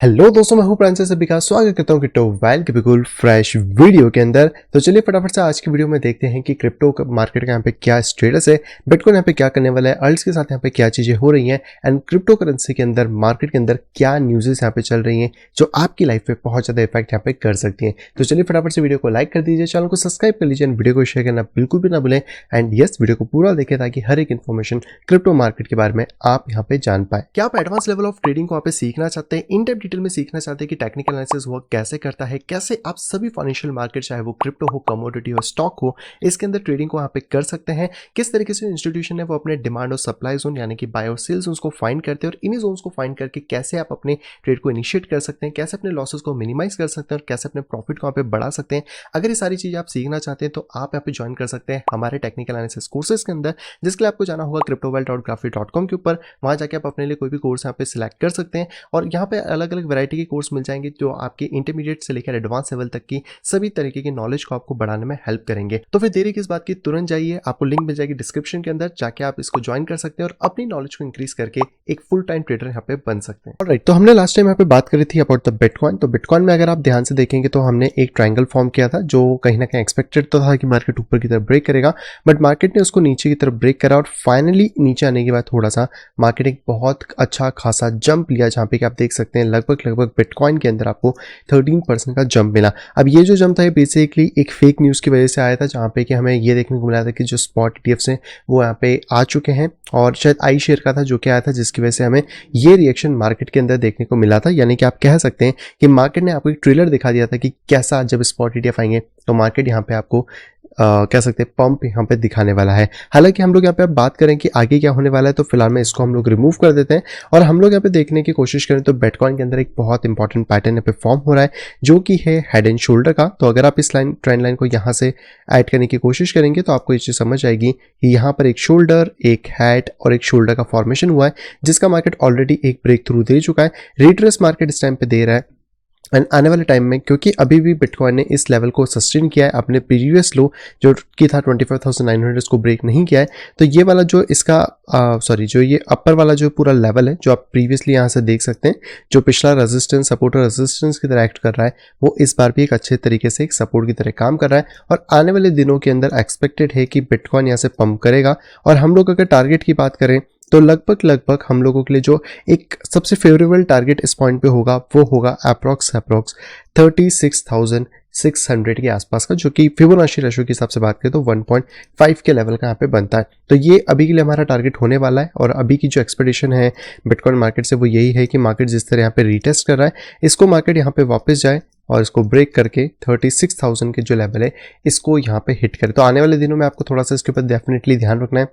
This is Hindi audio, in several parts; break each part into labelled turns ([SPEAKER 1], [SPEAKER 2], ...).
[SPEAKER 1] हेलो दोस्तों, मैं हूं प्रांशल सभी का स्वागत करता हूं क्रिप्टो वैल के बिल्कुल फ्रेश वीडियो के अंदर। तो चलिए फटाफट से आज की वीडियो में देखते हैं कि क्रिप्टो मार्केट का यहाँ पे क्या स्टेटस है, बिटकॉइन यहाँ पे क्या करने वाला है, अल्ट्स के साथ यहाँ पे क्या चीजें हो रही हैं एंड क्रिप्टो करेंसी के अंदर मार्केट के अंदर क्या न्यूज़ेस यहाँ पे चल रही हैं जो आपकी लाइफ पे बहुत ज्यादा इफेक्ट यहाँ पे कर सकती हैं। तो चलिए फटाफट से वीडियो को लाइक कर दीजिए, चैनल को सब्सक्राइब कर लीजिए, वीडियो को शेयर करना बिल्कुल भी ना भूलें एंड यस, वीडियो को पूरा देखें ताकि हर एक इन्फॉर्मेशन क्रिप्टो मार्केट के बारे में आप यहाँ पे जान पाए। क्या आप एडवांस लेवल ऑफ ट्रेडिंग को यहाँ पे सीखना चाहते हैं, इन डेप्थ डिटेल में सीखना चाहते हैं कि टेक्निकल एनालिसिस वर्क कैसे करता है, कैसे आप सभी फाइनेंशियल मार्केट चाहे वो क्रिप्टो हो, कमोडिटी हो, स्टॉक हो, इसके अंदर ट्रेडिंग को यहाँ पे कर सकते हैं। किस तरीके से इंस्टीट्यूशन है वो अपने डिमांड और सप्लाई जोन यानी कि बाय और सेल जोन्स को फाइंड करते हैं और इन्हीं जोन्स को फाइंड करके कैसे आप अपने ट्रेड को इनिशिएट कर सकते हैं, कैसे अपने लॉसेस को मिनिमाइज कर सकते हैं और कैसे अपने प्रॉफिट को यहाँ पे बढ़ा सकते हैं। अगर ये सारी चीजें आप सीखना चाहते हैं तो आप यहाँ पे ज्वाइन कर सकते हैं हमारे टेक्निकल एनालिसिस कोर्सेज के अंदर, जिसके लिए आपको जाना होगा cryptowealth.graphy.com के ऊपर। वहां जाके आप अपने लिए कोई भी कोर्स यहाँ पे सिलेक्ट कर सकते हैं और यहाँ पे अलग अलग वैरायटी के कोर्स मिल जाएंगे जो आपके इंटरमीडिएट से लेकर एडवांस लेवल तक की सभी तरीके की नॉलेज को आपको बढ़ाने में हेल्प करेंगे। तो फिर देरी किस बात की, तुरंत जाइए, आपको लिंक मिल जाएगी डिस्क्रिप्शन के अंदर, जाके आप इसको ज्वाइन कर सकते हैं और अपनी नॉलेज को इंक्रीज करके एक फुल टाइम ट्रेडर यहाँ पे बन सकते हैं। ऑलराइट, तो हमने लास्ट टाइम यहाँ पे बात करी थी अबाउट द बिटकॉइन। तो बिटकॉइन में अगर आप ध्यान से देखेंगे तो हमने एक ट्रायंगल फॉर्म किया था जो कहीं ना कहीं एक्सपेक्टेड तो था कि मार्केट ऊपर की तरफ ब्रेक करेगा, बट मार्केट ने उसको नीचे की तरफ ब्रेक करा और फाइनली नीचे आने के बाद थोड़ा सा मार्केट एक बहुत अच्छा खासा जंप लिया, जहां पे कि आप देख सकते हैं लगभग बिटकॉइन के अंदर आपको 13% का जंप मिला। अब ये जो जंप था ये बेसिकली एक फेक न्यूज़ की वजह से आया था, जहाँ पे कि हमें ये देखने को मिला था कि जो स्पॉट ETFs हैं वो यहाँ पे आ चुके हैं और शायद आई शेयर का था जो कि आया था, जिसकी वजह से हमें ये रिएक्शन मार्केट के अंदर देखने को मिला था। यानी कि आप कह सकते हैं कि मार्केट ने आपको एक ट्रेलर दिखा दिया था कि कैसा जब स्पॉट ETF आएंगे तो मार्केट यहाँ पे आपको कह सकते हैं पंप यहाँ पे दिखाने वाला है। हालांकि हम लोग यहाँ पे अब बात करें कि आगे क्या होने वाला है, तो फिलहाल में इसको हम लोग रिमूव कर देते हैं और हम लोग यहाँ पे देखने की कोशिश करें तो बिटकॉइन के अंदर एक बहुत इंपॉर्टेंट पैटर्न यहाँ पे फॉर्म हो रहा है जो कि है हेड एंड शोल्डर का। तो अगर आप इस ट्रेंड लाइन को यहाँ से ऐड करने की कोशिश करेंगे तो आपको ये चीज समझ आएगी कि यहाँ पर एक शोल्डर, एक हेड और एक शोल्डर का फॉर्मेशन हुआ है, जिसका मार्केट ऑलरेडी एक ब्रेक थ्रू दे चुका है। रिट्रेस मार्केट इस टाइम पे दे रहा है एंड आने वाले टाइम में, क्योंकि अभी भी बिटकॉइन ने इस लेवल को सस्टेन किया है, अपने प्रीवियस लो जो कि था 25,900 को ब्रेक नहीं किया है, तो ये वाला जो इसका जो ये अपर वाला जो पूरा लेवल है जो आप प्रीवियसली यहाँ से देख सकते हैं, जो पिछला रेजिस्टेंस सपोर्ट और रेजिस्टेंस की तरह एक्ट कर रहा है, वो इस बार भी एक अच्छे तरीके से एक सपोर्ट की तरह काम कर रहा है और आने वाले दिनों के अंदर एक्सपेक्टेड है कि बिटकॉइन यहाँ से पंप करेगा। और हम लोग अगर टारगेट की बात करें तो लगभग हम लोगों के लिए जो एक सबसे फेवरेबल टारगेट इस पॉइंट पे होगा वो होगा अप्रॉक्स 36,600 के आसपास का, जो कि फिबोनाची रेशियो के हिसाब से बात करें तो 1.5 के लेवल का यहाँ पे बनता है। तो ये अभी के लिए हमारा टारगेट होने वाला है और अभी की जो एक्सपेक्टेशन है बिटकॉइन मार्केट से वो यही है कि मार्केट जिस तरह यहाँ पे रीटेस्ट कर रहा है, इसको मार्केट यहाँ पे वापस जाए और इसको ब्रेक करके 36,000 के जो लेवल है इसको यहाँ पे हिट करे। तो आने वाले दिनों में आपको थोड़ा सा इसके ऊपर डेफिनेटली ध्यान रखना है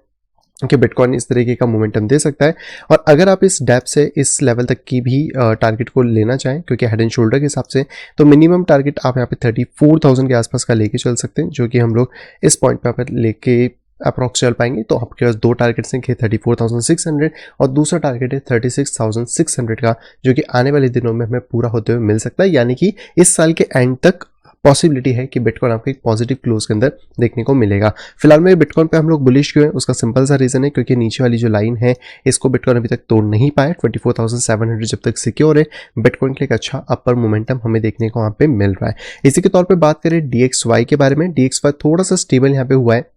[SPEAKER 1] कि बिटकॉइन इस तरीके का मोमेंटम दे सकता है। और अगर आप इस डेप्थ से इस लेवल तक की भी टारगेट को लेना चाहें, क्योंकि हेड एंड शोल्डर के हिसाब से, तो मिनिमम टारगेट आप यहाँ पे 34,000 के आसपास का लेके चल सकते हैं, जो कि हम लोग इस पॉइंट पे आप लेके अप्रॉक्स चल पाएंगे। तो आपके पास दो टारगेट्स हैं, 34,600 और दूसरा टारगेट है 36,600 का, जो कि आने वाले दिनों में हमें पूरा होते हुए मिल सकता है। यानी कि इस साल के एंड तक पॉसिबिलिटी है कि बिटकॉइन आपको एक पॉजिटिव क्लोज के अंदर देखने को मिलेगा। फिलहाल में बिटकॉइन पे हम लोग बुलिश क्यों है, उसका सिंपल सा रीजन है क्योंकि नीचे वाली जो लाइन है इसको बिटकॉइन अभी तक तोड़ नहीं पाया। 24,700 जब तक सिक्योर है, बिटकॉइन के लिए एक अच्छा अपर मोमेंटम हमें देखने को वहाँ पे मिल रहा है। इसी के तौर पर बात करें DXY के बारे में, DXY थोड़ा सा स्टेबल यहाँ पे हुआ है।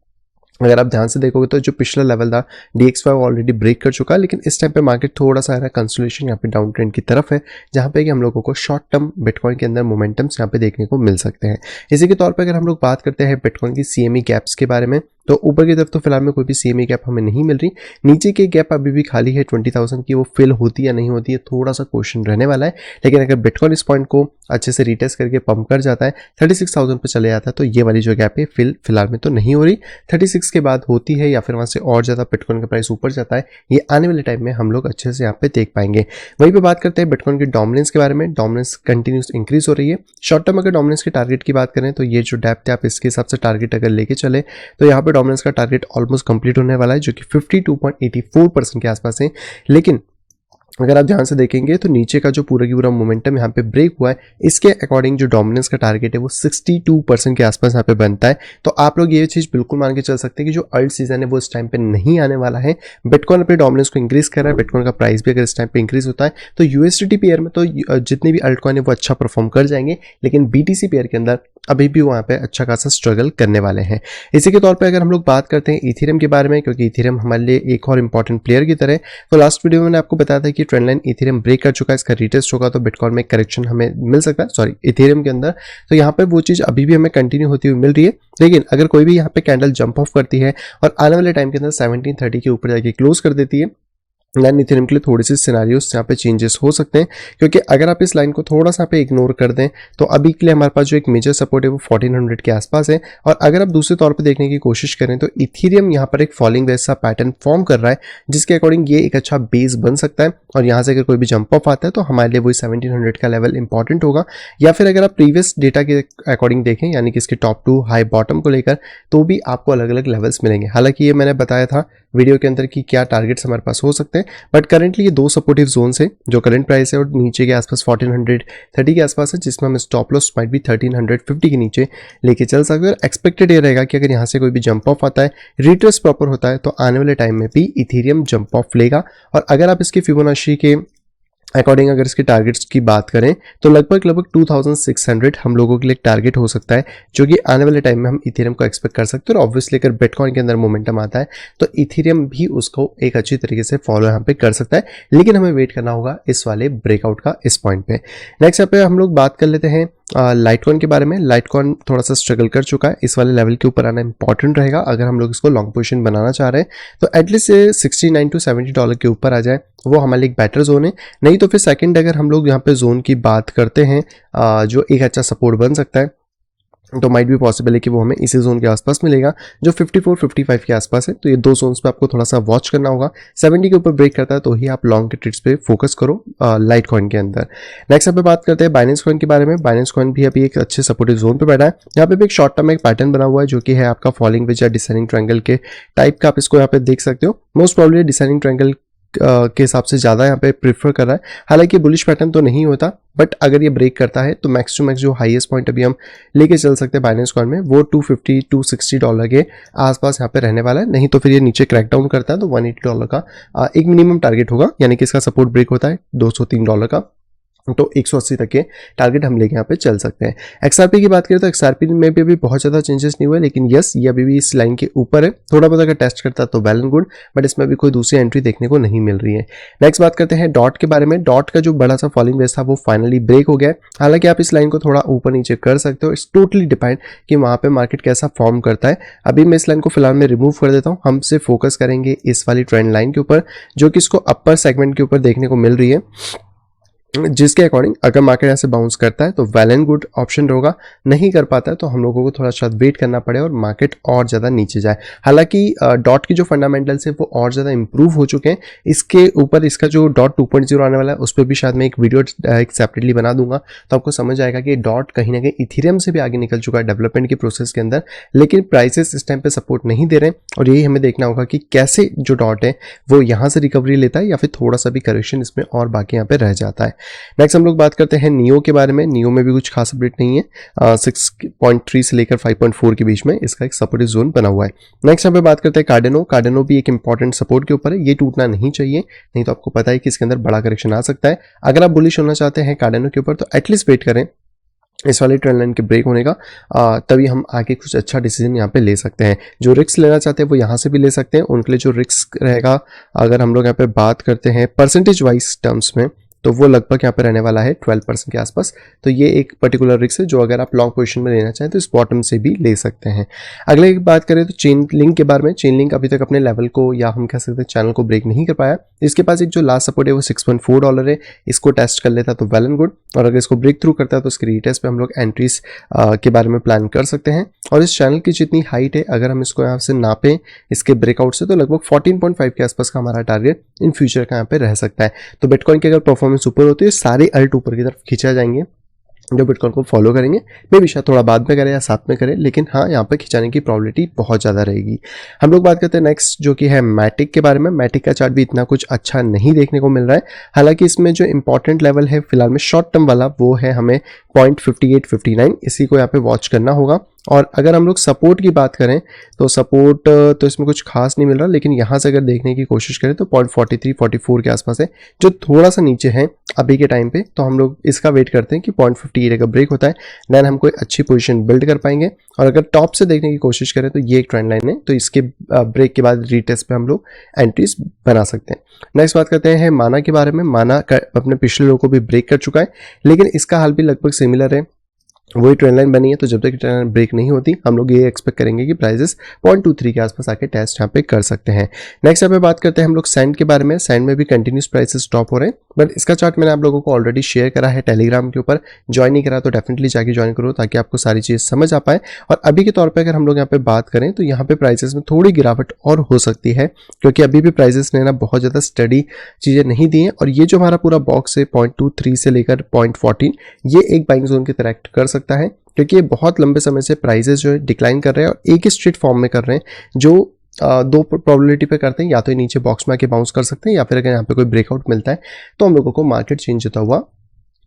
[SPEAKER 1] अगर आप ध्यान से देखोगे तो जो पिछला लेवल था DXY ऑलरेडी ब्रेक कर चुका है, लेकिन इस टाइम पे मार्केट थोड़ा सा कंसोलिडेशन यहाँ पे डाउन ट्रेंड की तरफ है, जहाँ पे कि हम लोगों को शॉर्ट टर्म बिटकॉइन के अंदर मोमेंटम्स यहाँ पे देखने को मिल सकते हैं। इसी के तौर पे अगर हम लोग बात करते हैं बिटकॉइन की CME गैप्स के बारे में, तो ऊपर की तरफ तो फिलहाल में कोई भी CME गैप हमें नहीं मिल रही, नीचे की गैप अभी भी खाली है 20,000 की, वो फिल होती या नहीं होती है थोड़ा सा क्वेश्चन रहने वाला है। लेकिन अगर बिटकॉइन इस पॉइंट को अच्छे से रिटेस्ट करके पंप कर जाता है, 36,000 पे चले जाता है, तो ये वाली जो गैप है फिलहाल में तो नहीं हो रही, 36 के बाद होती है या फिर वहां से और ज्यादा बिटकॉइन का प्राइस ऊपर जाता है, ये आने वाले टाइम में हम लोग अच्छे से यहाँ पे देख पाएंगे। वहीं पे बात करते हैं बिटकॉइन की डोमिनेंस के बारे में, डोमिनेंस कंटिन्यूस इंक्रीज हो रही है। शॉर्ट टर्म अगर डोमिनेंस के टारगेट की बात करें तो ये जो डेप्थ है आप इसके हिसाब से टारगेट अगर लेके चले तो यहाँ पे डोमिनेंस का टारगेट ऑलमोस्ट कंप्लीट होने वाला है, जो कि 52.84% के आसपास है। लेकिन अगर आप ध्यान से देखेंगे तो नीचे का जो पूरा की पूरा मोमेंटम यहाँ पे ब्रेक हुआ है, इसके अकॉर्डिंग जो डोमिनेंस का टारगेट है वो 62% के आसपास यहाँ पे बनता है। तो आप लोग ये चीज़ बिल्कुल मान के चल सकते हैं कि जो अल्ट सीजन है वो इस टाइम पे नहीं आने वाला है। बिटकॉइन अपने डोमिनेंस को इंक्रीज कर रहा है, बिटकॉइन का प्राइस भी अगर इस टाइम पे इंक्रीज होता है तो यूएसडीटी पेयर में तो जितने भी अल्ट कॉइन है वो अच्छा परफॉर्म कर जाएंगे, लेकिन बीटीसी पेयर के अंदर अभी भी वहाँ पे अच्छा खासा स्ट्रगल करने वाले हैं। इसी के तौर पे अगर हम लोग बात करते हैं इथेरियम के बारे में, क्योंकि इथेरियम हमारे लिए एक और इंपॉर्टेंट प्लेयर की तरह है, तो लास्ट वीडियो में मैंने आपको बताया था कि ट्रेंड लाइन इथेरियम ब्रेक कर चुका है, इसका रीटेस्ट होगा तो बिटकॉइन में करेक्शन हमें मिल सकता है, सॉरी इथेरियम के अंदर। तो यहाँ पे वो चीज़ अभी भी हमें कंटिन्यू होती हुई मिल रही है, लेकिन अगर कोई भी यहाँ पे कैंडल जंप ऑफ करती है और आने वाले टाइम के अंदर 1730 के ऊपर जाके क्लोज कर देती है, लाइन इथेरियम के लिए थोड़ी सी सिनारियोस यहाँ पे चेंजेस हो सकते हैं, क्योंकि अगर आप इस लाइन को थोड़ा सा पे इग्नोर कर दें तो अभी के लिए हमारे पास जो एक मेजर सपोर्ट है वो 1400 के आसपास है। और अगर आप दूसरे तौर पे देखने की कोशिश करें तो इथेरियम यहाँ पर एक फॉलिंग वेज सा पैटर्न फॉर्म कर रहा है, जिसके अकॉर्डिंग ये एक अच्छा बेस बन सकता है। और यहाँ से अगर कोई भी जंप ऑफ आता है तो हमारे लिए वही 1700 का लेवल इंपॉर्टेंट होगा। या फिर अगर आप प्रीवियस डेटा के अकॉर्डिंग देखें, यानी कि इसके टॉप टू हाई बॉटम को लेकर, तो भी आपको अलग अलग लेवल्स मिलेंगे। हालांकि ये मैंने बताया था वीडियो के अंदर कि क्या टारगेट्स हमारे पास हो सकते हैं, बट करंटली ये दो सपोर्टिव जोन्स है, जो करंट प्राइस है और नीचे के आसपास 1430 के आसपास है, जिसमें हम स्टॉप लॉस माइट भी 1350 के नीचे लेके चल सकते हैं। और एक्सपेक्टेड ये रहेगा कि अगर यहाँ से कोई भी जंप ऑफ आता है, रिट्रेस प्रॉपर होता है, तो आने वाले टाइम में भी इथेरियम जंप ऑफ लेगा। और अगर आप इसकी फिबोनाची के अकॉर्डिंग अगर इसके टारगेट्स की बात करें तो लगभग 2600 हम लोगों के लिए टारगेट हो सकता है, जो कि आने वाले टाइम में हम इथेरियम को एक्सपेक्ट कर सकते हैं। और ऑब्वियसली अगर बिटकॉइन के अंदर मोमेंटम आता है तो इथेरियम भी उसको एक अच्छी तरीके से फॉलो यहाँ पे कर सकता है, लेकिन हमें वेट करना होगा इस वाले ब्रेकआउट का इस पॉइंट पे। नेक्स्ट यहाँ पे हम लोग बात कर लेते हैं लाइटकॉइन के बारे में। लाइटकॉइन थोड़ा सा स्ट्रगल कर चुका है, इस वाले लेवल के ऊपर आना इंपॉर्टेंट रहेगा अगर हम लोग इसको लॉन्ग पोजीशन बनाना चाह रहे हैं। तो एटलीस्ट $69 to $70 के ऊपर आ जाए, वो हमारे लिए एक बेटर जोन है। नहीं तो फिर सेकंड अगर हम लोग यहाँ पे जोन की बात करते हैं जो एक अच्छा सपोर्ट बन सकता है, तो माइट भी पॉसिबल है कि वो हमें इसी जोन के आसपास मिलेगा जो 54-55 के आसपास है। तो ये दो जोन्स पे आपको थोड़ा सा वॉच करना होगा। 70 के ऊपर ब्रेक करता है तो ही आप लॉन्ग के ट्रेड्स पे फोकस करो लाइट कॉइन के अंदर। नेक्स्ट पे बात करते हैं बाइनेंस कॉइन के बारे में। बाइनेंस कॉइन भी अभी एक अच्छे सपोर्टिव जोन पे बैठा है। यहाँ पे भी एक शॉर्ट टर्म एक पैटर्न बना हुआ है, जो कि है आपका फॉलिंग वेज या डिसेंडिंग ट्रायंगल के टाइप का। आप इसको यहाँ पे देख सकते हो। मोस्ट प्रॉब्ली डिसेंडिंग ट्रायंगल के हिसाब से ज़्यादा यहाँ पे प्रेफर कर रहा है। हालांकि बुलिश पैटर्न तो नहीं होता, बट अगर ये ब्रेक करता है तो मैक्स टू मैक्स जो हाईएस्ट पॉइंट अभी हम लेके चल सकते हैं बाइनेंस कॉइन में, वो $250-260 के आसपास यहाँ पे रहने वाला है। नहीं तो फिर ये नीचे क्रैक डाउन करता है तो $180 का एक मिनिमम टारगेट होगा, यानी कि इसका सपोर्ट ब्रेक होता है $203 का, तो 180 तक के टारगेट हम लेके यहाँ पे चल सकते हैं। एक्सआरपी की बात करें तो एक्सआरपी में भी अभी बहुत ज़्यादा चेंजेस नहीं हुए, लेकिन यस ये अभी भी इस लाइन के ऊपर है। थोड़ा बहुत अगर टेस्ट करता तो वेल एंड गुड, बट इसमें अभी कोई दूसरी एंट्री देखने को नहीं मिल रही है। नेक्स्ट बात करते हैं डॉट के बारे में। डॉट का जो बड़ा सा फॉलिंग वेज था वो फाइनली ब्रेक हो गया है। हालांकि आप इस लाइन को थोड़ा ऊपर नीचे कर सकते हो, इट्स टोटली डिपेंड कि वहाँ पे मार्केट कैसा फॉर्म करता है। अभी मैं इस लाइन को फिलहाल में रिमूव कर देता हूँ। हम सिर्फ फोकस करेंगे इस वाली ट्रेंड लाइन के ऊपर, जो कि इसको अपर सेगमेंट के ऊपर देखने को मिल रही है, जिसके अकॉर्डिंग अगर मार्केट यहाँ से बाउंस करता है तो वेल एंड गुड ऑप्शन होगा। नहीं कर पाता है तो हम लोगों को थोड़ा सा वेट करना पड़े और मार्केट और ज़्यादा नीचे जाए। हालांकि डॉट की जो फंडामेंटल्स है वो और ज़्यादा इंप्रूव हो चुके हैं। इसके ऊपर इसका जो डॉट 2.0 आने वाला है उस पर भी शायद मैं एक वीडियो एक सेपरेटली बना दूंगा, तो आपको समझ आएगा कि डॉट कहीं ना कहीं इथेरियम से भी आगे निकल चुका है डेवलपमेंट के प्रोसेस के अंदर, लेकिन प्राइसेस इस टाइम पे सपोर्ट नहीं दे रहे हैं। और यही हमें देखना होगा कि कैसे जो डॉट है वो यहाँ से रिकवरी लेता है या फिर थोड़ा सा भी करेक्शन इसमें और बाकी यहाँ पे रह जाता है। नेक्स्ट हम लोग बात करते हैं नियो के बारे में। नियो में भी कुछ खास अपडेट नहीं है। 6.3 से लेकर 5.4 के बीच में इसका एक सपोर्टिव जोन बना हुआ है। नेक्स्ट हम पे बात करते हैं कार्डेनो। कार्डेनो भी एक इंपॉर्टेंट सपोर्ट के ऊपर है, ये टूटना नहीं चाहिए, नहीं तो आपको पता है कि इसके अंदर बड़ा करेक्शन आ सकता है। अगर आप बुलिश होना चाहते हैं कार्डेनो के ऊपर तो एटलीस्ट वेट करें इस वाले ट्रेंड लाइन के ब्रेक होने का, तभी हम आगे कुछ अच्छा डिसीजन यहाँ पे ले सकते हैं। जो रिस्क लेना चाहते हैं वो यहाँ से भी ले सकते हैं। उनके लिए जो रिस्क रहेगा, अगर हम लोग यहाँ पे बात करते हैं परसेंटेज वाइज टर्म्स में, तो वो लगभग यहाँ पे रहने वाला है 12% के आसपास। तो ये एक पर्टिकुलर रिस्क है जो अगर आप लॉन्ग पोजीशन में लेना चाहें तो इस बॉटम से भी ले सकते हैं। अगले की बात करें तो चेन लिंक के बारे में। चेन लिंक अभी तक अपने लेवल को या हम कह सकते हैं चैनल को ब्रेक नहीं कर पाया। इसके पास एक जो लास्ट सपोर्ट है वो $6.4 है। इसको टेस्ट कर लेता तो वेल एंड गुड, और अगर इसको ब्रेक थ्रू करता है तो इसके रीटेस्ट पे हम लोग एंट्रीज के बारे में प्लान कर सकते हैं। और इस चैनल की जितनी हाइट है, अगर हम इसको यहाँ से नापें इसके ब्रेकआउट से, तो लगभग 14.5 के आसपास का हमारा टारगेट इन फ्यूचर का यहाँ पे रह सकता है। तो बिटकॉइन की अगर परफॉर्मेंस ऊपर होती है, सारे अल्ट ऊपर की तरफ खींचा जाएंगे। जो बिटकॉइन को फॉलो करेंगे, मे भी शायद थोड़ा बाद में करें या साथ में करें, लेकिन हाँ यहाँ पे खिंचाने की प्रॉबिलिटी बहुत ज़्यादा रहेगी। हम लोग बात करते हैं नेक्स्ट जो कि है मैटिक के बारे में। मैटिक का चार्ट भी इतना कुछ अच्छा नहीं देखने को मिल रहा है, हालांकि इसमें जो इंपॉर्टेंट लेवल है फिलहाल में शॉर्ट टर्म वाला वो है हमें 0.5859, इसी को यहाँ पे वॉच करना होगा। और अगर हम लोग सपोर्ट की बात करें तो सपोर्ट तो इसमें कुछ खास नहीं मिल रहा, लेकिन यहाँ से अगर देखने की कोशिश करें तो 0.43-44 के आसपास है, जो थोड़ा सा नीचे है अभी के टाइम पे। तो हम लोग इसका वेट करते हैं कि 0.58 का ब्रेक होता है, देन हम कोई अच्छी पोजीशन बिल्ड कर पाएंगे। और अगर टॉप से देखने की कोशिश करें तो ये एक ट्रेंड लाइन है, तो इसके ब्रेक के बाद रीटेस्ट पे हम लोग एंट्रीज बना सकते हैं। नेक्स्ट बात करते हैं माना के बारे में। माना अपने पिछले लो को भी ब्रेक कर चुका है, लेकिन इसका हाल भी लगभग सिमिलर है, वही ट्रेंड लाइन बनी है। तो जब तक ट्रेंड लाइन ब्रेक नहीं होती हम लोग ये एक्सपेक्ट करेंगे कि प्राइसेस 0.23 के आसपास आके टेस्ट यहाँ पे कर सकते हैं। नेक्स्ट यहाँ पे बात करते हैं हम लोग सैंड के बारे में। सैंड में भी कंटिन्यूस प्राइसेस ड्रॉप हो रहे हैं, बट इसका चार्ट मैंने आप लोगों को ऑलरेडी शेयर करा है टेलीग्राम के ऊपर। ज्वाइन नहीं करा तो डेफिनेटली जाके ज्वाइन करो ताकि आपको सारी चीज़ समझ आ पाए। और अभी के तौर पर अगर हम लोग यहाँ पे बात करें तो यहाँ पे प्राइसेस में थोड़ी गिरावट और हो सकती है, क्योंकि अभी भी प्राइसेस ने ना बहुत ज़्यादा स्टडी चीज़ें नहीं दी हैं। और ये जो हमारा पूरा बॉक्स है 0.23 से लेकर 0.14, ये एक बाइंग जोन की तरह एक्ट कर सकता है, क्योंकि ये बहुत लंबे समय से प्राइसेस जो है डिक्लाइन कर रहे हैं और एक ही स्ट्रेट फॉर्म में कर रहे हैं, जो दो प्रोबेबिलिटी पे करते हैं, या तो नीचे बॉक्स में आके बाउंस कर सकते हैं, या फिर अगर यहाँ पे कोई ब्रेकआउट मिलता है तो हम लोगों को मार्केट चेंज होता हुआ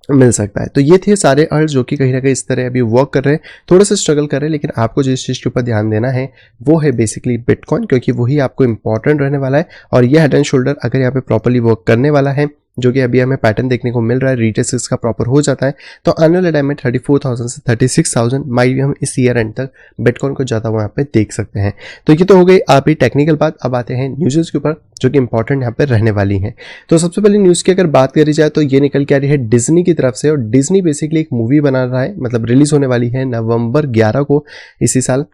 [SPEAKER 1] मिल सकता है। तो ये थे सारे अर्ल्स जो कि कहीं ना कहीं इस तरह अभी वर्क कर रहे हैं, थोड़ा सा स्ट्रगल कर रहे हैं, लेकिन आपको जिस चीज़ के ऊपर ध्यान देना है वो है बेसिकली बिटकॉइन, क्योंकि वही आपको इंपॉर्टेंट रहने वाला है। और ये हेड एंड शोल्डर अगर यहाँ पे प्रॉपर्ली वर्क करने वाला है, जो कि अभी हमें पैटर्न देखने को मिल रहा है, रीटेस्ट इसका प्रॉपर हो जाता है, तो आने वाले टाइम में 34,000 से 36,000 माइट भी हम इस ईयर एंड तक बिटकॉइन को ज़्यादा वहाँ पे देख सकते हैं। तो ये तो हो गई आप ही टेक्निकल बात। अब आते हैं न्यूज़ के ऊपर जो कि इंपॉर्टेंट यहाँ पे रहने वाली हैं। तो सबसे पहले न्यूज़ की अगर बात करी जाए तो ये निकल के आ रही है डिज्नी की तरफ से, और डिज्नी बेसिकली एक मूवी बना रहा है, मतलब रिलीज होने वाली है नवंबर 11 को इसी साल।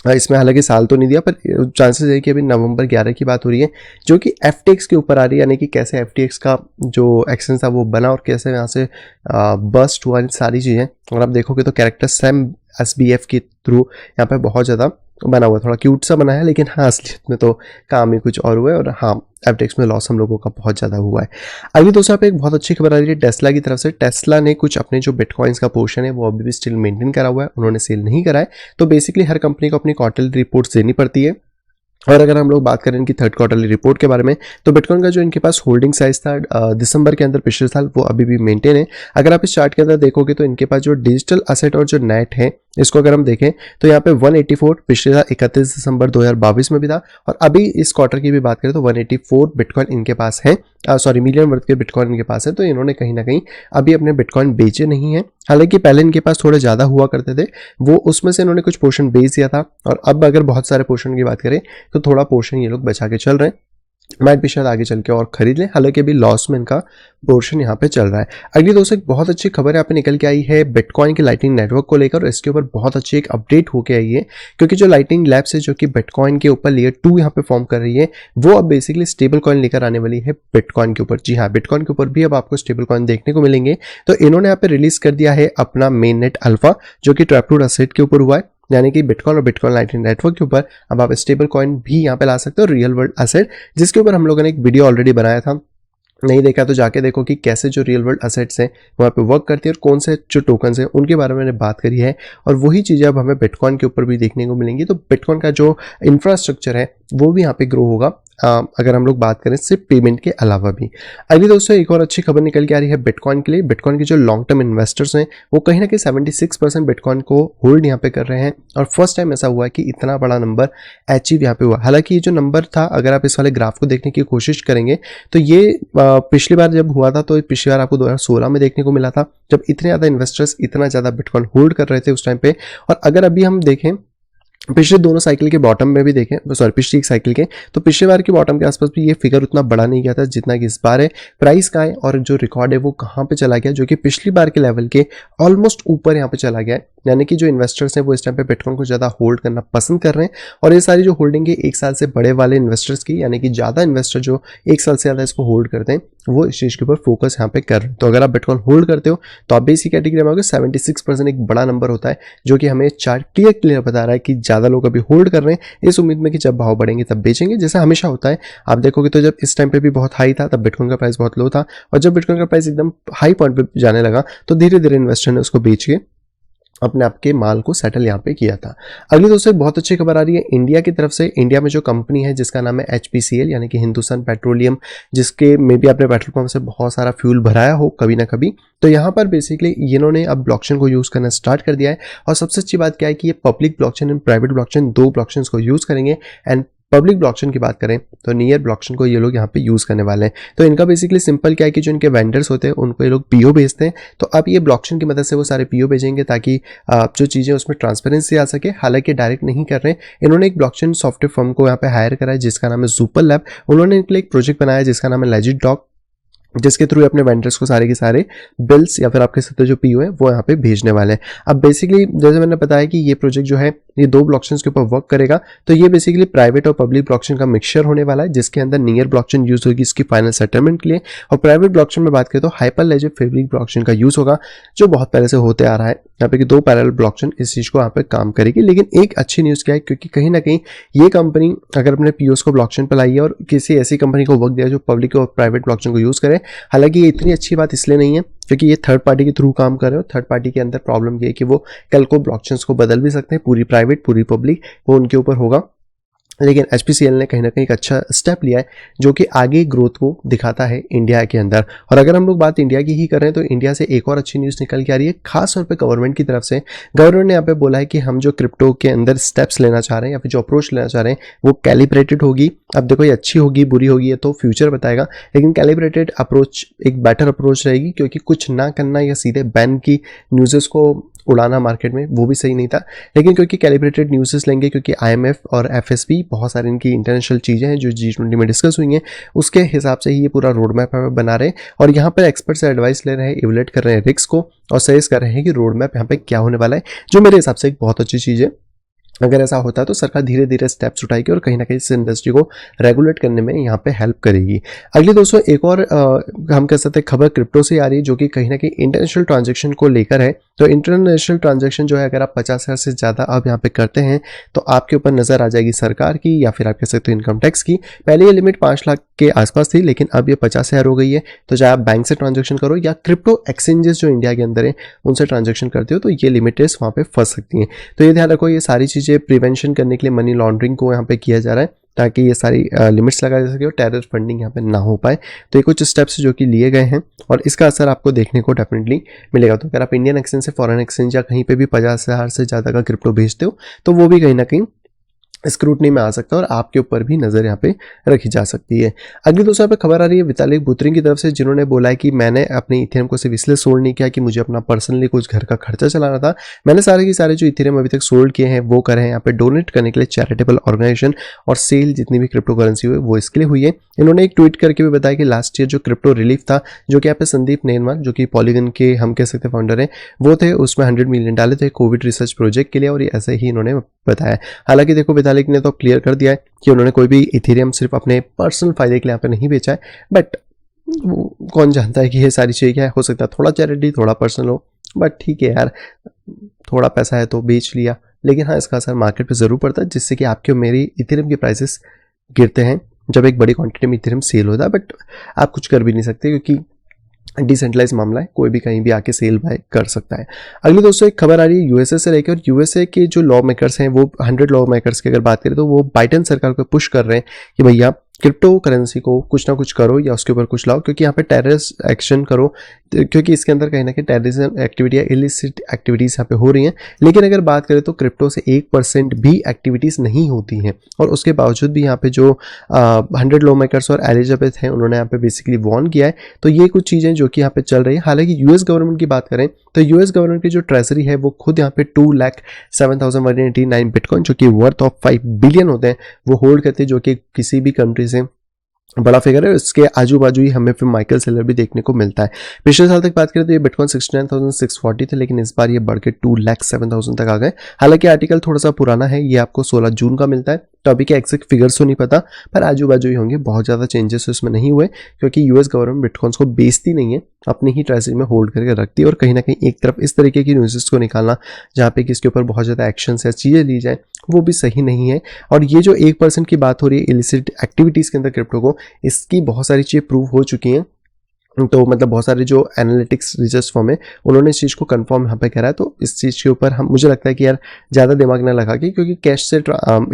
[SPEAKER 1] इसमें हालांकि साल तो नहीं दिया, पर चांसेस है कि अभी नवंबर 11 की बात हो रही है, जो कि FTX के ऊपर आ रही है, यानी कि कैसे FTX का जो एक्शन था वो बना और कैसे यहाँ से बस्ट हुआ, इन सारी चीज़ें। और आप देखोगे तो कैरेक्टर सैम SBF के थ्रू यहाँ पे बहुत ज़्यादा बना हुआ है, थोड़ा क्यूट सा बना है, लेकिन हाँ असलियत में तो काम ही कुछ और हुआ है। और हाँ FTX में लॉस हम लोगों का बहुत ज़्यादा हुआ है। अगली दोस्तों पे एक बहुत अच्छी खबर आ रही है टेस्ला की तरफ से। टेस्ला ने कुछ अपने जो बिटकॉइंस का पोर्शन है वो अभी भी स्टिल मेंटेन करा हुआ है, उन्होंने सेल नहीं करा है। तो बेसिकली हर कंपनी को अपनी क्वार्टरली रिपोर्ट्स देनी पड़ती है। और अगर हम लोग बात करें इनकी थर्ड क्वार्टरली रिपोर्ट के बारे में, तो बिटकॉइन का जो इनके पास होल्डिंग साइज था दिसंबर के अंदर पिछले साल, वो अभी भी मेंटेन है। अगर आप इस चार्ट के अंदर देखोगे तो इनके पास जो डिजिटल असेट और जो नेट है, इसको अगर हम देखें तो यहाँ पे 184 पिछले साल 31 दिसंबर 2022 में भी था, और अभी इस क्वार्टर की भी बात करें तो 184 बिटकॉइन इनके पास है, मिलियन वर्थ के बिटकॉइन इनके पास है। तो इन्होंने कहीं ना कहीं अभी अपने बिटकॉइन बेचे नहीं है, हालांकि पहले इनके पास थोड़े ज़्यादा हुआ करते थे, वो उसमें से इन्होंने कुछ पोर्शन बेच दिया था। और अब अगर बहुत सारे पोर्शन की बात करें तो थोड़ा पोर्शन ये लोग बचा के चल रहे हैं, मैट भी शायद आगे चल के और खरीद लें, हालांकि अभी लॉस में इनका पोर्शन यहाँ पे चल रहा है। अगली दोस्तों एक बहुत अच्छी खबर यहाँ पे निकल के आई है बिटकॉइन के लाइटनिंग नेटवर्क को लेकर, और इसके ऊपर बहुत अच्छी एक अपडेट होके आई है, क्योंकि जो लाइटनिंग लैब्स है जो कि बिटकॉइन के ऊपर लेयर 2 यहाँ पे फॉर्म कर रही है, वो अब बेसिकली स्टेबल कॉइन लेकर आने वाली है बिटकॉइन के ऊपर। जी हाँ, बिटकॉइन के ऊपर भी अब आपको स्टेबल कॉइन देखने को मिलेंगे। तो इन्होंने यहाँ पे रिलीज कर दिया है अपना मेन नेट अल्फा, जो कि ट्रैपरूट एसेट के ऊपर हुआ है, यानी कि बिटकॉइन और बिटकॉइन लाइटनिंग नेटवर्क के ऊपर अब आप स्टेबल कॉइन भी यहाँ पे ला सकते हो, रियल वर्ल्ड एसेट, जिसके ऊपर हम लोगों ने एक वीडियो ऑलरेडी बनाया था। नहीं देखा तो जाके देखो कि कैसे जो रियल वर्ल्ड एसेट्स हैं वहाँ पे वर्क करती है और कौन से जो टोकन्स हैं उनके बारे में मैंने बात करी है। और वही चीज़ें अब हमें बिटकॉइन के ऊपर भी देखने को मिलेंगी। तो बिटकॉइन का जो इंफ्रास्ट्रक्चर है वो भी यहाँ पे ग्रो होगा, अगर हम लोग बात करें सिर्फ पेमेंट के अलावा भी। अगली दोस्तों एक और अच्छी खबर निकल के आ रही है बिटकॉइन के लिए। बिटकॉइन के जो लॉन्ग टर्म इन्वेस्टर्स हैं वो कहीं ना कहीं 76% बिटकॉइन को होल्ड यहाँ पे कर रहे हैं, और फर्स्ट टाइम ऐसा हुआ है कि इतना बड़ा नंबर अचीव यहाँ पे हुआ। हालांकि ये जो नंबर था, अगर आप इस वाले ग्राफ को देखने की कोशिश करेंगे तो ये पिछली बार जब हुआ था तो पिछली बार आपको 2016 में देखने को मिला था, जब इतने ज़्यादा इन्वेस्टर्स इतना ज़्यादा बिटकॉइन होल्ड कर रहे थे उस टाइम पे। और अगर अभी हम देखें पिछले दोनों साइकिल के बॉटम में भी देखें, पिछली एक साइकिल के, तो पिछले बार के बॉटम के आसपास भी ये फिगर उतना बड़ा नहीं गया था जितना कि इस बार है। प्राइस का है और जो रिकॉर्ड है वो कहाँ पे चला गया, जो कि पिछली बार के लेवल के ऑलमोस्ट ऊपर यहाँ पे चला गया है। यानी कि जो इन्वेस्टर्स हैं वो इस टाइम पे बिटकॉइन को ज़्यादा होल्ड करना पसंद कर रहे हैं। और ये सारी जो होल्डिंग है 1 साल से बड़े वाले इन्वेस्टर्स की, यानी कि ज़्यादा इन्वेस्टर जो 1 साल से ज़्यादा इसको होल्ड करते हैं वो इस चीज़ के ऊपर फोकस यहाँ पे कर रहे हैं। तो अगर आप बिटकॉइन होल्ड करते हो तो आप भी इसी कैटेगरी में आओगे। 76% एक बड़ा नंबर होता है जो कि हमें चार्ट क्लियर बता रहा है कि ज़्यादा लोग अभी होल्ड कर रहे हैं इस उम्मीद में कि जब भाव बढ़ेंगे तब बेचेंगे। जैसा हमेशा होता है, आप देखोगे तो जब इस टाइम पे भी बहुत हाई था तब बिटकॉइन का प्राइस बहुत लो था, और जब बिटकॉइन का प्राइस एकदम हाई पॉइंट पे जाने लगा तो धीरे धीरे इन्वेस्टर ने उसको बेच के अपने आप के माल को सेटल यहाँ पे किया था। अगली दोस्तों एक बहुत अच्छी खबर आ रही है इंडिया की तरफ से। इंडिया में जो कंपनी है जिसका नाम है HPCL यानी कि हिंदुस्तान पेट्रोलियम, जिसके में भी आपने पेट्रोल पंप से बहुत सारा फ्यूल भराया हो कभी ना कभी, तो यहाँ पर बेसिकली इन्होंने अब ब्लॉकचेन को यूज़ करना स्टार्ट कर दिया है। और सबसे अच्छी बात क्या है कि ये public blockchain and private blockchain, 2 blockchain को यूज़ करेंगे। एंड पब्लिक ब्लॉकचेन की बात करें तो नियर ब्लॉकचेन को ये लोग यहाँ पे यूज़ करने वाले हैं। तो इनका बेसिकली सिंपल क्या है कि जो इनके वेंडर्स होते हैं उनको ये लोग पीओ भेजते हैं, तो अब ये ब्लॉकचेन की मदद से वो सारे पीओ भेजेंगे ताकि जो चीज़ें उसमें ट्रांसपेरेंसी आ सके। हालांकि डायरेक्ट नहीं कर रहे हैं, इन्होंने एक ब्लॉकचेन सॉफ्टवेयर फर्म को यहाँ पे हायर करा है जिसका नाम है सुपर लैब। उन्होंने इनके लिए एक प्रोजेक्ट बनाया जिसका नाम है लेजिट डॉक, जिसके थ्रू अपने वेंडर्स को सारे के सारे बिल्स या फिर आपके साथ जो पीओ है वो यहाँ पे भेजने वाले हैं। अब बेसिकली जैसे मैंने बताया कि ये प्रोजेक्ट जो है ये 2 ब्लॉकचेन के ऊपर वर्क करेगा, तो ये बेसिकली प्राइवेट और पब्लिक ब्लॉकचेन का मिक्सचर होने वाला है जिसके अंदर नियर ब्लॉकचेन यूज होगी इसकी फाइनल सेटलमेंट के लिए, और प्राइवेट ब्लॉकचेन में बात करें तो हाइपर लेजर फैब्रिक ब्लॉकचेन का यूज होगा जो बहुत पहले से होते आ रहा है। यहाँ पे कि 2 पैरेलल ब्लॉकचेन इस चीज को यहाँ पे काम करेगी। लेकिन एक अच्छी न्यूज क्या है, क्योंकि कहीं ना कहीं ये कंपनी अगर अपने पीओस को ब्लॉकचेन पर लाई है और किसी ऐसी कंपनी को वर्क दिया जो पब्लिक और प्राइवेट ब्लॉकचेन को यूज करे, हालांकि ये इतनी अच्छी बात इसलिए नहीं है क्योंकि ये थर्ड पार्टी के थ्रू काम कर रहे हो। थर्ड पार्टी के अंदर प्रॉब्लम ये है कि वो कल को ब्लॉकचेन्स को बदल भी सकते हैं, पूरी प्राइवेट पूरी पब्लिक वो उनके ऊपर होगा। लेकिन HPCL ने कहीं ना कहीं एक अच्छा स्टेप लिया है जो कि आगे ग्रोथ को दिखाता है इंडिया के अंदर। और अगर हम लोग बात इंडिया की ही कर रहे हैं तो इंडिया से एक और अच्छी न्यूज़ निकल के आ रही है, खास तौर पे गवर्नमेंट की तरफ से। गवर्नमेंट ने यहाँ पे बोला है कि हम जो क्रिप्टो के अंदर स्टेप्स लेना चाह रहे हैं या फिर जो अप्रोच लेना चाह रहे हैं वो कैलिब्रेटेड होगी। अब देखो ये अच्छी होगी बुरी होगी ये तो फ्यूचर बताएगा, लेकिन कैलिब्रेटेड अप्रोच एक बेटर अप्रोच रहेगी, क्योंकि कुछ ना करना या सीधे बैन की न्यूज़ेस को उड़ाना मार्केट में वो भी सही नहीं था। लेकिन क्योंकि कैलिब्रेटेड न्यूज़ेस लेंगे, क्योंकि IMF और FSB बहुत सारी इनकी इंटरनेशनल चीज़ें हैं जो G20 में डिस्कस हुई हैं, उसके हिसाब से ही ये पूरा रोड मैप बना रहे हैं। और यहाँ पर एक्सपर्ट से एडवाइस ले रहे हैं, इवलेट कर रहे हैं रिस्क को और सजेस्ट कर रहे हैं कि रोड मैप यहाँ पे क्या होने वाला है, जो मेरे हिसाब से एक बहुत अच्छी चीज़ है। अगर ऐसा होता है तो सरकार धीरे धीरे स्टेप्स उठाएगी और कहीं ना कहीं इस इंडस्ट्री को रेगुलेट करने में यहाँ पे हेल्प करेगी। अगली दोस्तों एक और हम कह सकते हैं खबर क्रिप्टो से आ रही है जो कि कहीं ना कहीं इंटरनेशनल ट्रांजैक्शन को लेकर है। तो इंटरनेशनल ट्रांजैक्शन जो है अगर आप 50,000 से ज़्यादा अब यहाँ पे करते हैं तो आपके ऊपर नज़र आ जाएगी सरकार की या फिर आप कह सकते हो इनकम टैक्स की। पहले ये लिमिट 5 लाख के आसपास थी, लेकिन अब ये 50,000 हो गई है। तो चाहे आप बैंक से ट्रांजैक्शन करो या क्रिप्टो एक्सचेंजेस जो इंडिया के अंदर है उनसे ट्रांजैक्शन करते हो तो ये लिमिटेस वहाँ पे फंस सकती हैं। तो ये ध्यान रखो, ये सारी चीज़ें प्रिवेंशन करने के लिए मनी लॉन्ड्रिंग को यहाँ पे किया जा रहा है ताकि ये सारी लिमिट्स लगाई जा सके और टेरर फंडिंग यहाँ पे ना हो पाए। तो ये कुछ स्टेप्स जो कि लिए गए हैं और इसका असर आपको देखने को डेफिनेटली मिलेगा। तो अगर आप इंडियन एक्सचेंज से फॉरेन एक्सचेंज या कहीं पे भी 50,000 से ज़्यादा का क्रिप्टो भेजते हो तो वो भी कहीं ना कहीं स्क्रूटनी में आ सकता है और आपके ऊपर भी नज़र यहाँ पे रखी जा सकती है। अगली दोस्तों पे खबर आ रही है वितालिक बुत्रिन की तरफ से, जिन्होंने बोला है कि मैंने अपने इथेरियम को सिर्फ इसलिए सोल्ड नहीं किया कि मुझे अपना पर्सनली कुछ घर का खर्चा चलाना था। मैंने सारे के सारे जो इथेरियम अभी तक सोल्ड किए हैं वो करे हैं यहाँ पे डोनेट करने के लिए चैरिटेबल ऑर्गेनाइजेशन, और सेल जितनी भी क्रिप्टो करेंसी हुई वो इसके लिए हुई है। इन्होंने एक ट्वीट करके भी बताया कि लास्ट ईयर जो क्रिप्टो रिलीफ था जो कि यहाँ पे संदीप नेरवाल जो कि पॉलीगन के हम कह सकते फाउंडर हैं वो थे, उसमें 100 मिलियन डाले थे कोविड रिसर्च प्रोजेक्ट के लिए, और ये ऐसे ही इन्होंने बताया। हालांकि देखो वितालिक ने तो क्लियर कर दिया है कि उन्होंने कोई भी इथेरियम सिर्फ अपने पर्सनल फायदे के लिए यहाँ पे नहीं बेचा है, बट कौन जानता है कि ये सारी चीज़ें क्या हो सकता है, थोड़ा चैरिटी थोड़ा पर्सनल हो, बट ठीक है यार, थोड़ा पैसा है तो बेच लिया। लेकिन हाँ इसका असर मार्केट पे ज़रूर पड़ता है जिससे कि आपके और मेरी इथेरियम के प्राइसेस गिरते हैं जब एक बड़ी क्वांटिटी में इथेरियम सेल होता है, बट आप कुछ कर भी नहीं सकते क्योंकि डिसेंट्रलाइज मामला है, कोई भी कहीं भी आके सेल बाय कर सकता है। अगली दोस्तों एक खबर आ रही है यूएसए से लेकर, और यूएसए के जो लॉ मेकर्स हैं वो 100 लॉ मेकर्स की अगर बात करें तो वो बाइडेन सरकार को पुश कर रहे हैं कि भैया क्रिप्टो करेंसी को कुछ ना कुछ करो या उसके ऊपर कुछ लाओ, क्योंकि यहाँ पे टेररिस्ट एक्शन करो, क्योंकि इसके अंदर कहीं ना कहीं टेररिज्म एक्टिविटी या इलिसिट एक्टिविटीज़ यहाँ पे हो रही हैं। लेकिन अगर बात करें तो क्रिप्टो से 1% भी एक्टिविटीज़ नहीं होती हैं, और उसके बावजूद भी यहाँ पे जो 100 लॉ मेकर्स और एलिजाबेथ हैं उन्होंने यहाँ पे बेसिकली वॉर्न किया है। तो ये कुछ चीज़ें जो कि यहाँ पे चल रही है। हालांकि यूएस गवर्नमेंट की बात करें तो यूएस गवर्नमेंट की जो ट्रेजरी है वो खुद यहाँ पे 2,07,189 बिटकॉइन जो कि वर्थ ऑफ 5 बिलियन होते हैं वो होल्ड करते हैं, जो कि किसी भी कंट्री से बड़ा फिगर है, इसके आजू बाजू ही हमें फिर माइकल सेलर भी देखने को मिलता है। पिछले साल तक बात करें तो ये बिटकॉइन 69,640 थे, लेकिन इस बार ये बढ़ के 2,07,000 तक आ गए। हालांकि आर्टिकल थोड़ा सा पुराना है, ये आपको 16 जून का मिलता है, तो अभी के एग्जैक्ट फिगर्स तो नहीं पता, पर आजू बाजू ही होंगे। बहुत ज़्यादा चेंजेस इसमें नहीं हुए, क्योंकि यूएस गवर्नमेंट बिटकॉइंस को बेचती नहीं है, अपनी ही ट्रेजरी में होल्ड करके रखती है। और कहीं ना कहीं एक तरफ इस तरीके की न्यूज़ को निकालना जहाँ पे कि इसके ऊपर बहुत ज़्यादा एक्शन या चीज़ें ली जाए, वो भी सही नहीं है। और ये जो 1% की बात हो रही है इलिसिट एक्टिविटीज़ के अंदर क्रिप्टो को, इसकी बहुत सारी चीज़ें प्रूव हो चुकी हैं। तो मतलब बहुत सारे जो एनालिटिक्स रिसर्च फर्म है, उन्होंने इस चीज़ को कंफर्म यहाँ पे करा है। तो इस चीज़ के ऊपर हम, मुझे लगता है कि यार ज़्यादा दिमाग ना लगा के, क्योंकि कैश से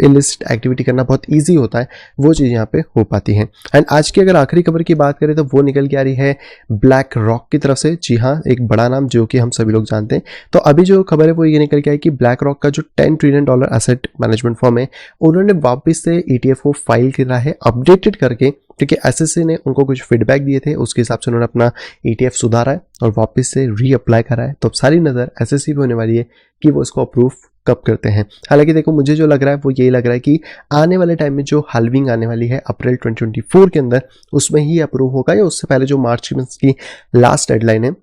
[SPEAKER 1] इलिसिट एक्टिविटी करना बहुत ईजी होता है, वो चीज़ यहाँ पे हो पाती है। एंड आज की अगर आखिरी खबर की बात करें तो वो निकल के आ रही है ब्लैक रॉक की तरफ से। जी हाँ, एक बड़ा नाम जो कि हम सभी लोग जानते हैं। तो अभी जो खबर है वो ये निकल के आई कि ब्लैक रॉक का जो $10 ट्रिलियन एसेट मैनेजमेंट फर्म है, उन्होंने वापस से ETF को फाइल करा है अपडेटेड करके, क्योंकि SEC ने उनको कुछ फीडबैक दिए थे, उसके हिसाब से उन्होंने अपना ETF सुधारा है और वापस से रीअप्लाई करा है। तो अब सारी नज़र SEC पे होने वाली है कि वो इसको अप्रूव कब करते हैं। हालांकि देखो, मुझे जो लग रहा है वो यही लग रहा है कि आने वाले टाइम में जो हाल्विंग आने वाली है अप्रैल 2024 के अंदर, उसमें ही अप्रूव होगा, या उससे पहले जो मार्च की लास्ट डेडलाइन है,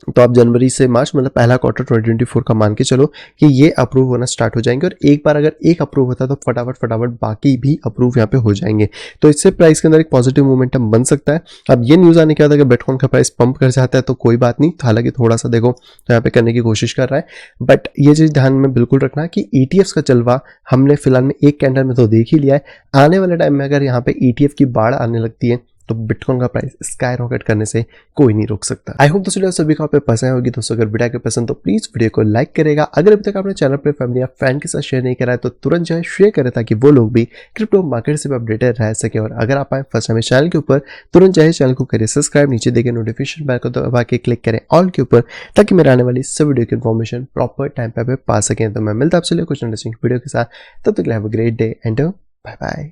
[SPEAKER 1] तो आप जनवरी से मार्च मतलब पहला क्वार्टर 2024 का मान के चलो कि ये अप्रूव होना स्टार्ट हो जाएंगे। और एक बार अगर एक अप्रूव होता है तो फटाफट बाकी भी अप्रूव यहाँ पे हो जाएंगे। तो इससे प्राइस के अंदर एक पॉजिटिव मोमेंटम बन सकता है। अब ये न्यूज़ आने के बाद अगर बिटकॉइन का प्राइस पंप कर जाता है तो कोई बात नहीं, हालांकि थोड़ा सा देखो तो यहाँ पे करने की कोशिश कर रहा है, बट ये चीज़ ध्यान में बिल्कुल रखना कि ETFs का चलवा हमने फिलहाल में एक कैंडल में तो देख ही लिया है। आने वाले टाइम में अगर यहाँ पे ETF की बाढ़ आने लगती है तो बिटकॉइन का प्राइस स्काई रॉकेट करने से कोई नहीं रोक सकता। आई होप दोस्तों सभी को आप पे पसंद होगी। दोस्तों अगर वीडियो के पसंद तो प्लीज वीडियो को लाइक करेगा। अगर अभी तक आपने चैनल पर फैमिली या फ्रेंड के साथ शेयर नहीं करा है तो तुरंत जो है शेयर करें, ताकि वो लोग भी क्रिप्टो मार्केट से भी अपडेटेड रह सके। और अगर आप आए फर्स्ट टाइम चैनल के ऊपर, तुरंत जो है चैनल को करिए सब्सक्राइब, नीचे देखे नोटिफिकेशन बेल को दबा के क्लिक करें ऑल के ऊपर, ताकि मेरे आने वाली सब वीडियो की इन्फॉर्मेशन प्रॉपर टाइम पे पा सकें। तो मैं मिलता आपसे कुछ इंटरेस्टिंग वीडियो के साथ, तब तक have a great day and bye bye.